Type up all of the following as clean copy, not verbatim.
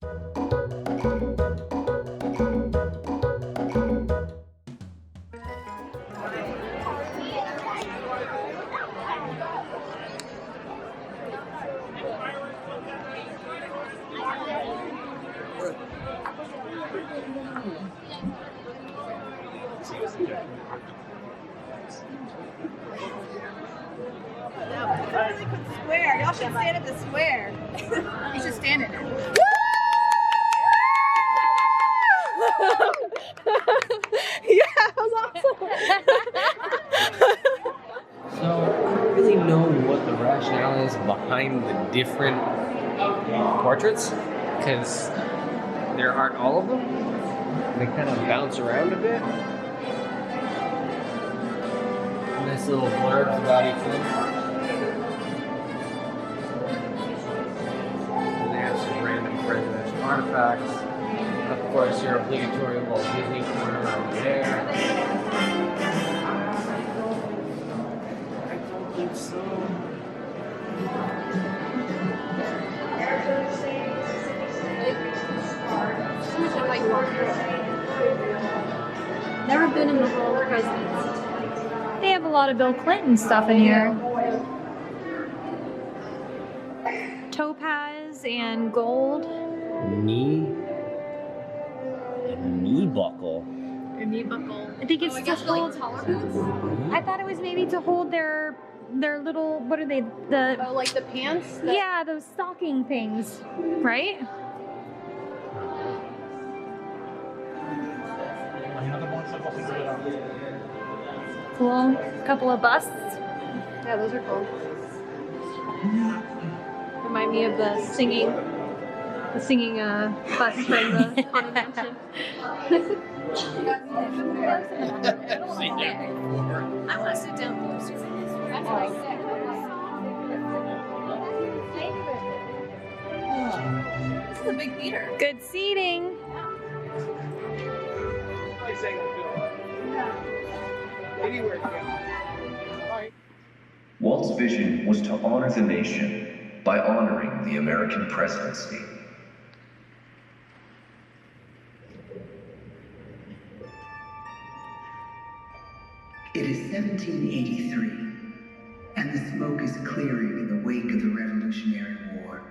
Square. Y'all should stand at the square. You should stand in it. Yeah, that was awesome. So, I don't really know what the rationale is behind the different portraits, because there aren't all of them. They kind of bounce around a bit. Nice little blurbs about each one. And they have some random presidential artifacts. Of course, your obligatory Walt Disney corner over there. I don't think so. Never been in the Hall of Presidents. They have a lot of Bill Clinton stuff in here. Topaz and gold. Knee buckle. Your knee buckle. I think it's to hold. Taller boots? I thought it was maybe to hold their little, what are they? The Oh, like the pants? yeah, those stocking things, right? Cool. Couple of busts. Yeah, those are cool. Remind me of the singing bus from the Haunted Mansion. I want to sit down closer. That's what I said. This is a big theater. Good seating. Walt's vision was to honor the nation by honoring the American presidency. It is 1783, and the smoke is clearing in the wake of the Revolutionary War.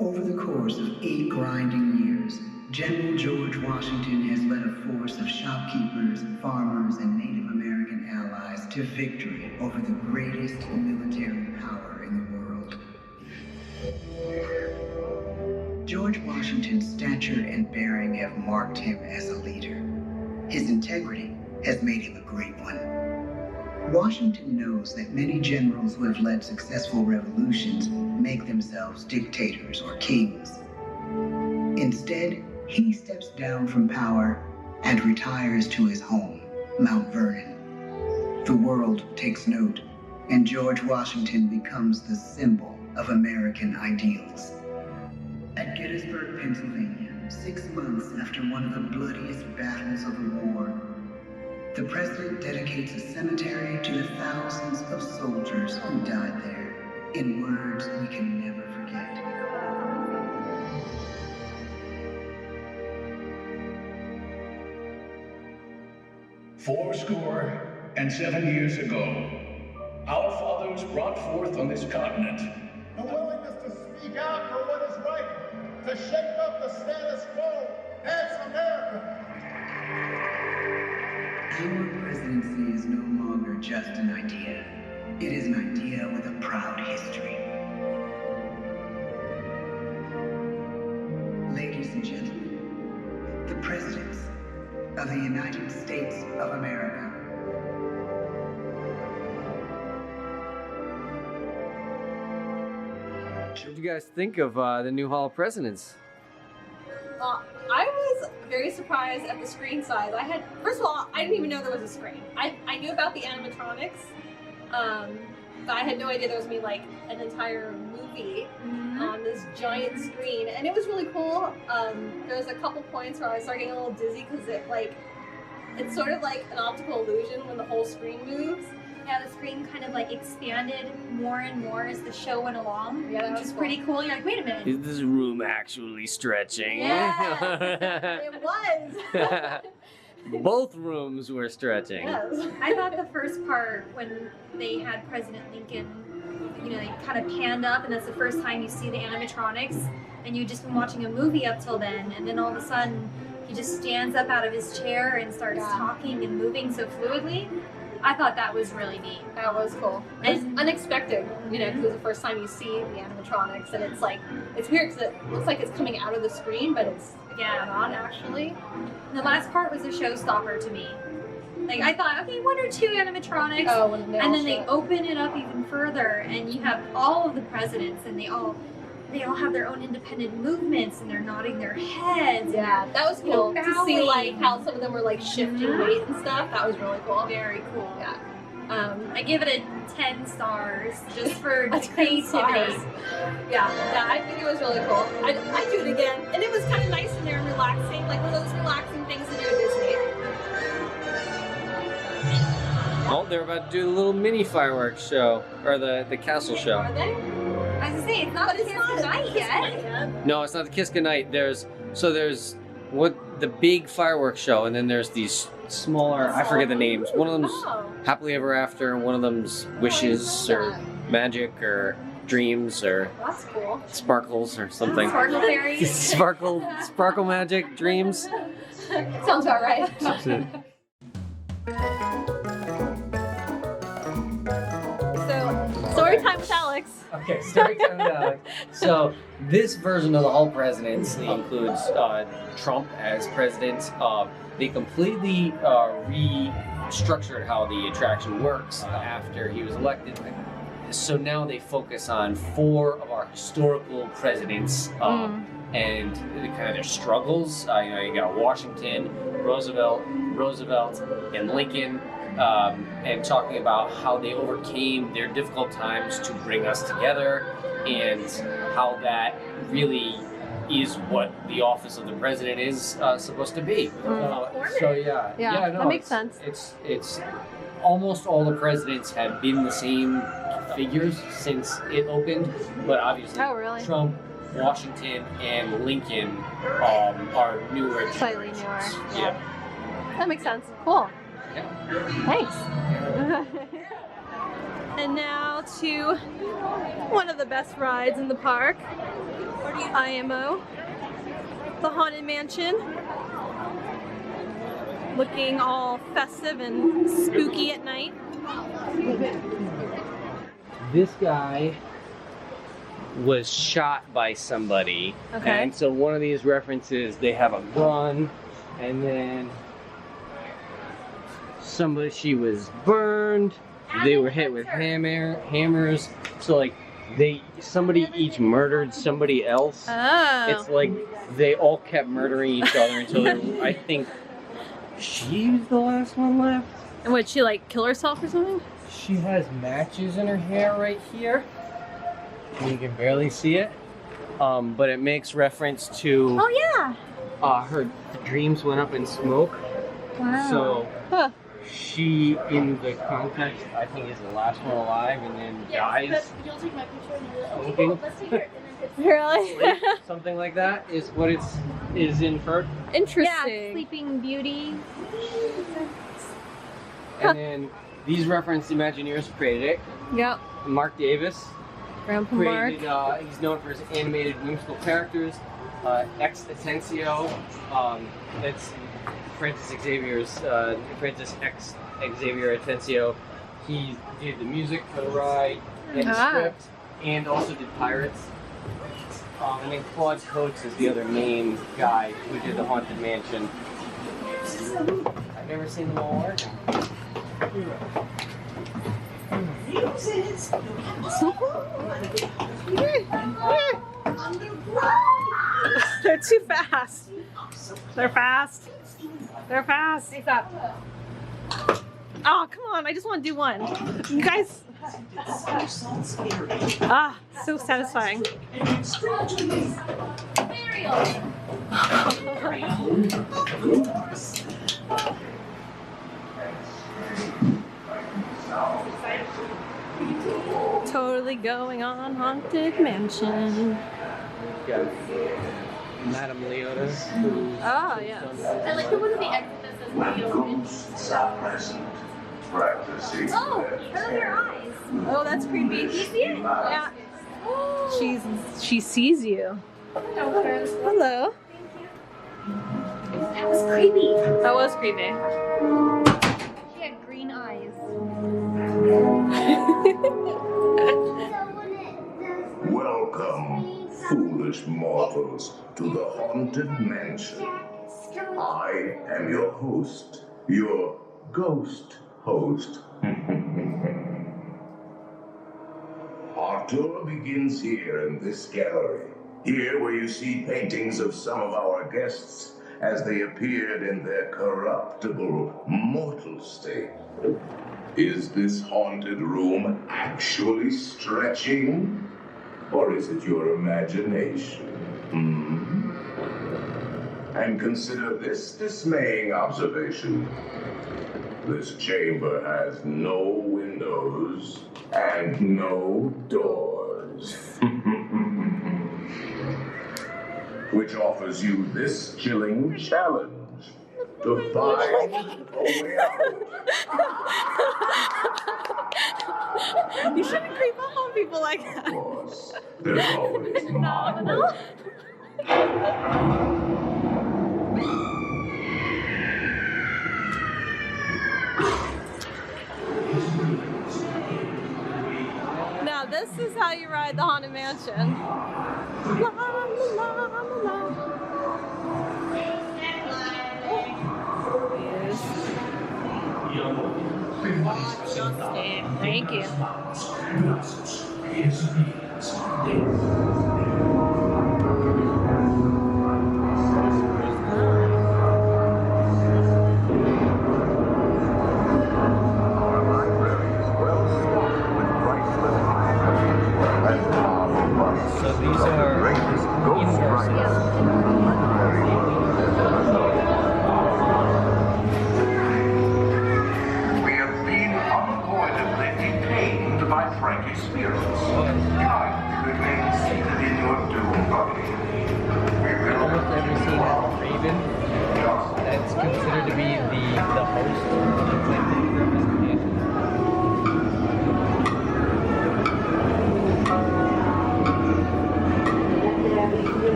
Over the course of 8 grinding years, General George Washington has led a force of shopkeepers, farmers, and Native American allies to victory over the greatest military power in the world. George Washington's stature and bearing have marked him as a leader. His integrity has made him a great one. Washington knows that many generals who have led successful revolutions make themselves dictators or kings. Instead, he steps down from power and retires to his home, Mount Vernon. The world takes note, and George Washington becomes the symbol of American ideals. At Gettysburg, Pennsylvania, 6 months after one of the bloodiest battles of the war, the president dedicates a cemetery to the thousands of soldiers who died there, in words we can never forget. "Fourscore-and-7 years ago, our fathers brought forth on this continent the willingness to speak out for what is right, to shake up the status quo. That's America." Our presidency is no longer just an idea. It is an idea with a proud history. Ladies and gentlemen, the presidents of the United States of America. What did you guys think of the new Hall of Presidents? I was very surprised at the screen size. First of all, I didn't even know there was a screen. I knew about the animatronics, but I had no idea there was gonna be like an entire movie on this giant screen, and it was really cool. There was a couple points where I started getting a little dizzy because it's sort of like an optical illusion when the whole screen moves. Yeah, the screen kind of like expanded more and more as the show went along, Yeah, that which was is cool. pretty cool. You're like, wait a minute. Is this room actually stretching? Yeah, it was. Both rooms were stretching. Yes. I thought the first part when they had President Lincoln, you know, they kind of panned up, and that's the first time you see the animatronics, and you'd just been watching a movie up till then, and then all of a sudden he just stands up out of his chair and starts talking and moving so fluidly. I thought that was really neat. That was cool. And it's unexpected, you know, because it's the first time you see the animatronics, and it's like, it's weird because it looks like it's coming out of the screen, but it's, not actually. And the last part was a showstopper to me. Like, I thought, okay, 1 or 2 animatronics, when and then they open it up even further, and you have all of the presidents, and they all have their own independent movements, and they're nodding their heads. Yeah, that was cool to see, bowing. like, how some of them were, like, shifting weight and stuff. That was really cool. Very cool. Yeah. I give it a 10 stars just for That's 10 creativity. stars. Yeah, I think it was really cool. I'd do it again. And it was kind of nice in there and relaxing, like one of those relaxing things to do at Disney. Oh, they're about to do the little mini fireworks show, or the castle show. Are they? I was gonna say, it's not Kiss Goodnight yet. No, it's not the Kiss Goodnight. There's what the big fireworks show, and then there's these smaller. I forget the names. One of them's Happily Ever After, and one of them's Wishes or Magic or Dreams or That's cool. Sparkles or something. Sparkle Fairies. Sparkle Magic Dreams. Sounds about right. So, story time with Alex. Okay, story time with Alex. So this version of the All Presidents includes Trump as president. They completely restructured how the attraction works after he was elected. So now they focus on 4 of our historical presidents and kind of their struggles. You got Washington, Roosevelt, and Lincoln. And talking about how they overcame their difficult times to bring us together, and how that really is what the office of the president is supposed to be. That makes sense. It's almost all the presidents have been the same figures since it opened, but obviously Trump, Washington, and Lincoln are newer. Slightly newer. Yeah. That makes sense. Cool. Yeah. Thanks. And now to one of the best rides in the park, IMO, the Haunted Mansion. Looking all festive and spooky at night. This guy was shot by somebody, and so one of these references, they have a gun, and then she was burned. They were hit with hammers. So like somebody each murdered somebody else. Oh. It's like they all kept murdering each other until I think she's the last one left. And would she like kill herself or something? She has matches in her hair right here. You can barely see it. But it makes reference to her dreams went up in smoke. Wow. So she, in the context, I think is the last one alive, and then dies. You'll take my picture and Smoking. let's take it. Really? Something like that is what is inferred. Interesting. Yeah, Sleeping Beauty. And then these reference Imagineers created it. Yep. Mark Davis Grandpa Mark. created. He's known for his animated whimsical characters. Ex Atencio. That's Francis X Xavier Atencio. He did the music for the ride and the script, and also did Pirates. And then Claude Coates is the other main guy who did the Haunted Mansion. I've never seen them all work. They're too fast. They're fast. They're fast. Oh, come on. I just want to do one. You guys. Ah, so satisfying. really going on Haunted Mansion. We've got Madame Leota, who's Ah, yes. I like the one of the exit that says Leo. Ghosts are present, practicing Oh, their I love your eyes. Oh, that's creepy. You see it? Yeah. Oh. She sees you. Hello. That was creepy. That was creepy. She had green eyes. Welcome, foolish mortals, to the Haunted Mansion. I am your host, your ghost host. Our tour begins here in this gallery. Here where you see paintings of some of our guests as they appeared in their corruptible, mortal state. Is this haunted room actually stretching? Or is it your imagination? And consider this dismaying observation. This chamber has no windows and no doors. Which offers you this chilling challenge to find a way out. You shouldn't creep up on people like Of that. course, there's always my way. Now this is how you ride the Haunted Mansion. La, la, la, la, la. Thank you. Our library is well stocked with priceless items and marvel books. So these are Greatest ghost immersive. We have been unavoidably detained by Frankie's spirits. Kindly remain seated in your doom buggy. We will Almost every scene has a Raven that's considered to be the host. It's like the representation.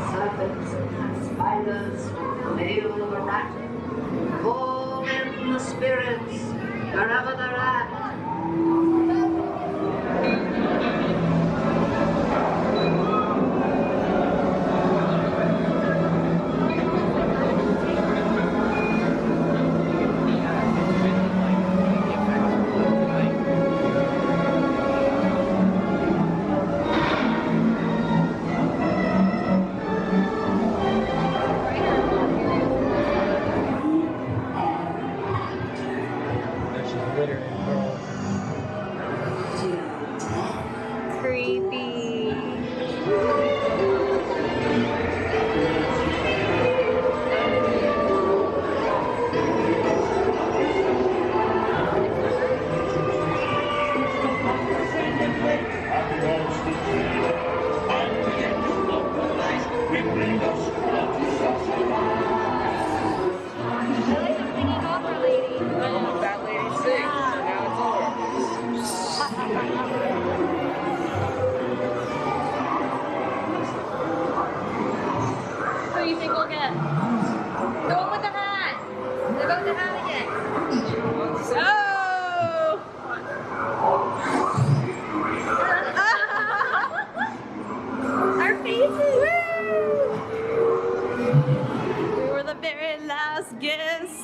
Serpents and spiders, veil of a rat, call in the spirits wherever they're at. There's just glitter and pearls. Creepy. That lady sings, so now it's over. Who do you think we'll get? The one with the hat. They're both the hat again. Oh! Our faces. We were the very last guests.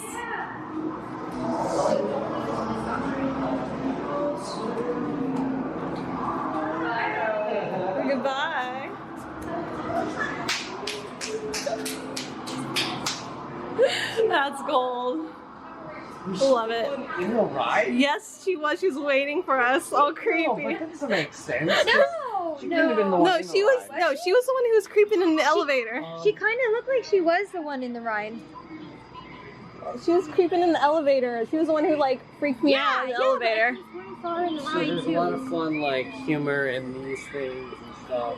Goodbye. That's gold. Love it. In the ride? Yes, she was. She was waiting for us. All Oh, creepy. but that doesn't make sense. No, She couldn't have been the no. one No, in the she was. ride. No, she was the one who was creeping in the elevator. She kind of looked like she was the one in the ride. She was creeping in the elevator. She was the one who like freaked me out in the elevator. But I just want to fun So ride there's a too. lot of fun, like humor in these things and stuff.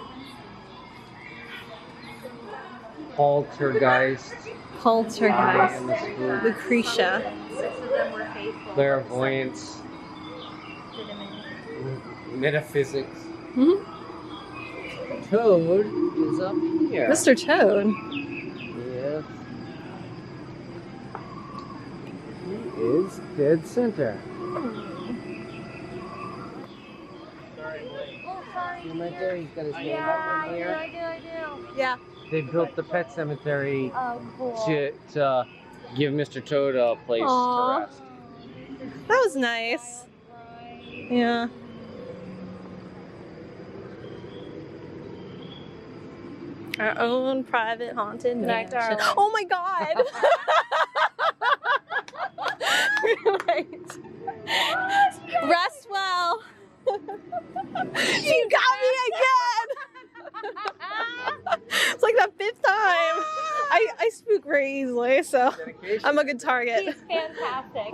Poltergeist. Poltergeist. And the spook. Lucretia. 6 of them were faithful. Clairvoyance. Metaphysics. Hmm? Toad is up here. Mr. Toad. Yes. He is dead center. Oh, sorry. See him right there? He's got his hand up right here. I do. Yeah. They built the pet cemetery Oh, cool. to give Mr. Toad a place Aw. to rest. That was nice. Yeah. Our own private haunted Night, mansion. darling. Oh my god! Right. Rest well. You got me again! It's like the 5th time. I spook very easily, so I'm a good target. She's fantastic.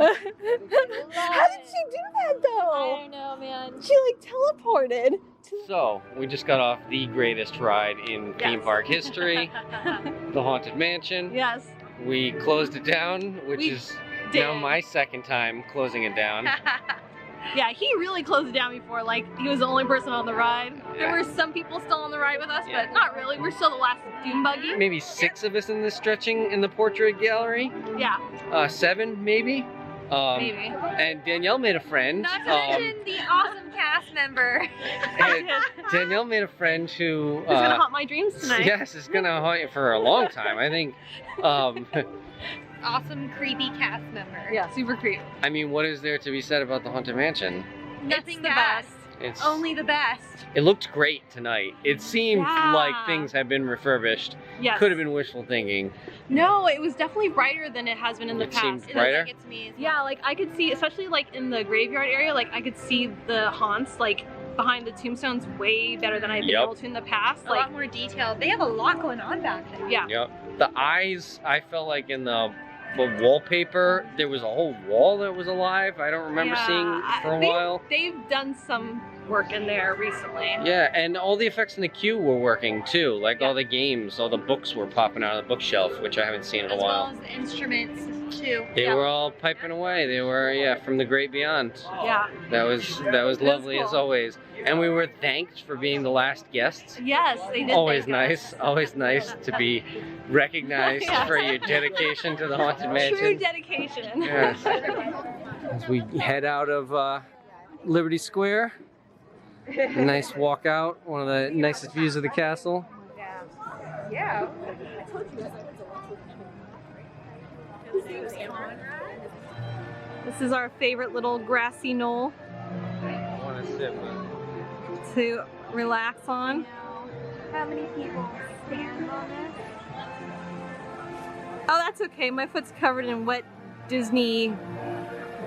How did she do that I though? don't know, man. She like teleported. So, we just got off the greatest ride in theme Yes. park history, the Haunted Mansion. Yes. We closed it down, which We is did. now my second time closing it down. Yeah, he really closed it down before. Like, he was the only person on the ride. There Yeah. were some people still on the ride with us, Yeah. but not really. We're still the last dune buggy. Maybe 6 of us in the stretching in the portrait gallery. Yeah, 7 maybe. maybe. And Danielle made a friend. Not to mention the awesome cast member. and Danielle made a friend who Who's gonna haunt my dreams tonight? yes, is gonna haunt you for a long time. I think. Awesome, creepy cast member. Yeah, super creepy. I mean, what is there to be said about the Haunted Mansion? Nothing It's the bad. best. It's Only the best. It looked great tonight. It seemed Yeah. like things had been refurbished. Yes. Could have been wishful thinking. No, it was definitely brighter than it has been in the It past. seemed It- brighter? It's me as well. Yeah, like I could see, especially like in the graveyard area, like I could see the haunts like behind the tombstones way better than I've been Yep. able to in the past. A lot more detailed. They have a lot going on back there. Yeah. Yep. The eyes, I felt like in the wallpaper, there was a whole wall that was alive. I don't remember Yeah, seeing for a they've- while. They've done some work in there recently. Yeah, and all the effects in the queue were working too. Like Yeah. all the games, all the books were popping out of the bookshelf, which I haven't seen in a As well while. as the instruments too. They Yeah. were all piping away. They were, yeah, from the great beyond. Yeah. That was lovely as cool. always. And we were thanked for being the last guests. Yes, they did. Always thank us. nice. Always nice to be recognized Yes. for your dedication to the Haunted True Mansion. dedication. Yes. As we head out of Liberty Square, a nice walk out, one of the nicest views of the castle. Yeah. This is our favorite little grassy knoll I want to sit with. to relax on. How many people stand on this? Oh, that's okay. My foot's covered in wet Disney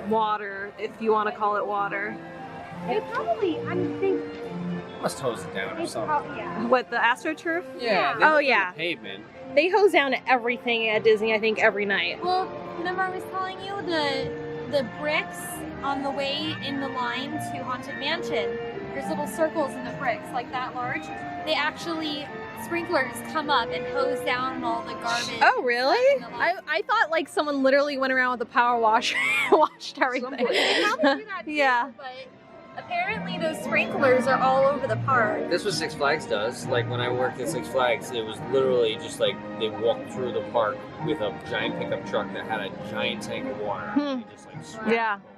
water, if you want to call it water. They probably, I think, Must hose it down or they something. probably, yeah. What, the AstroTurf? Yeah. Oh, yeah. Pavement. They hose down everything at Disney, I think, every night. Well, remember I was telling you the bricks on the way in the line to Haunted Mansion. There's little circles in the bricks, like that large. They actually, sprinklers come up and hose down all the garbage. Oh, really? in the line. I thought like someone literally went around with a power washer and washed everything. They probably do that too, Yeah. but apparently those sprinklers are all over the park. This was Six Flags does. Like when I worked at Six Flags, it was literally just like they walked through the park with a giant pickup truck that had a giant tank of water. And they just like swept Yeah. the whole park.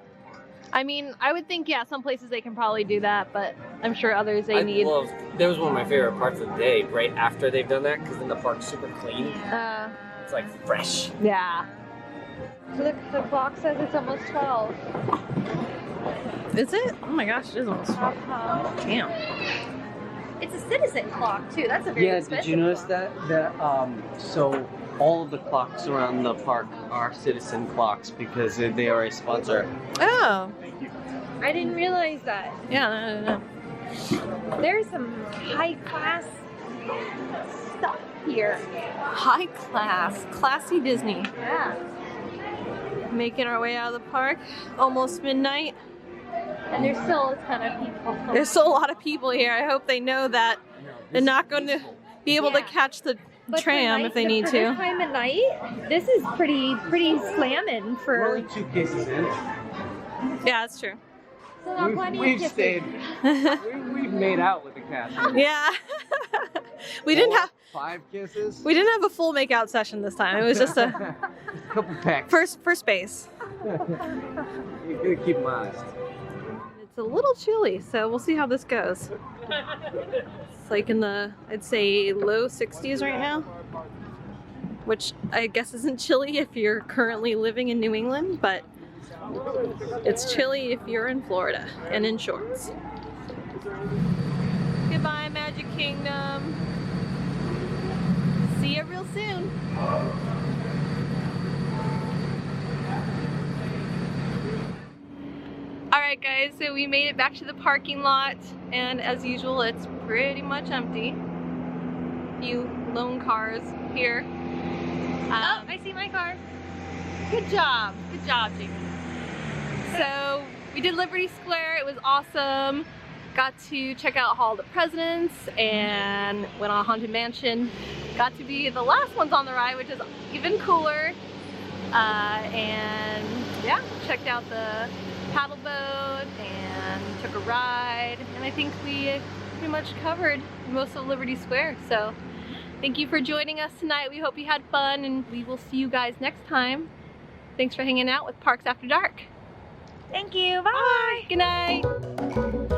I mean, I would think, yeah, some places they can probably do that, but I'm sure others they I need. loved, that was one of my favorite parts of the day, right after they've done that, because then the park's super clean. It's like fresh. Yeah. Look, the clock says it's almost 12. Is it? Oh my gosh, it is almost 12. Damn. It's a citizen clock too. That's a very Yeah, expensive did you notice clock. that so all of the clocks around the park are citizen clocks because they are a sponsor. Oh. I didn't realize that. Yeah, no. There's some high class stuff here. High class. Classy Disney. Yeah. Making our way out of the park. Almost midnight. And there's still a ton of people. There's still a lot of people here. I hope they know that they're not going to be able to catch the tram if they need for to. this time of night, this is pretty slamming We're for. only 2 kisses in. Yeah, that's true. So not plenty of We've kisses. stayed. We've made out with the cast. Yeah. We didn't have 5 kisses. we didn't have a full makeout session this time. It was just a Just a couple pecks. first base. You're gonna keep them honest. It's a little chilly, so we'll see how this goes. It's like in the, I'd say, low 60s right now, which I guess isn't chilly if you're currently living in New England, but it's chilly if you're in Florida and in shorts. Goodbye, Magic Kingdom. See you real soon. Alright guys, so we made it back to the parking lot, and as usual it's pretty much empty. Few lone cars here. Oh, I see my car. Good job, Jamie. So we did Liberty Square, it was awesome. Got to check out Hall of the Presidents and went on Haunted Mansion. Got to be the last ones on the ride, which is even cooler. And yeah, checked out the paddle boat and took a ride, and I think we pretty much covered most of Liberty Square. So thank you for joining us tonight. We hope you had fun, and we will see you guys next time. Thanks for hanging out with Parks After Dark. Thank you. Bye. Good night.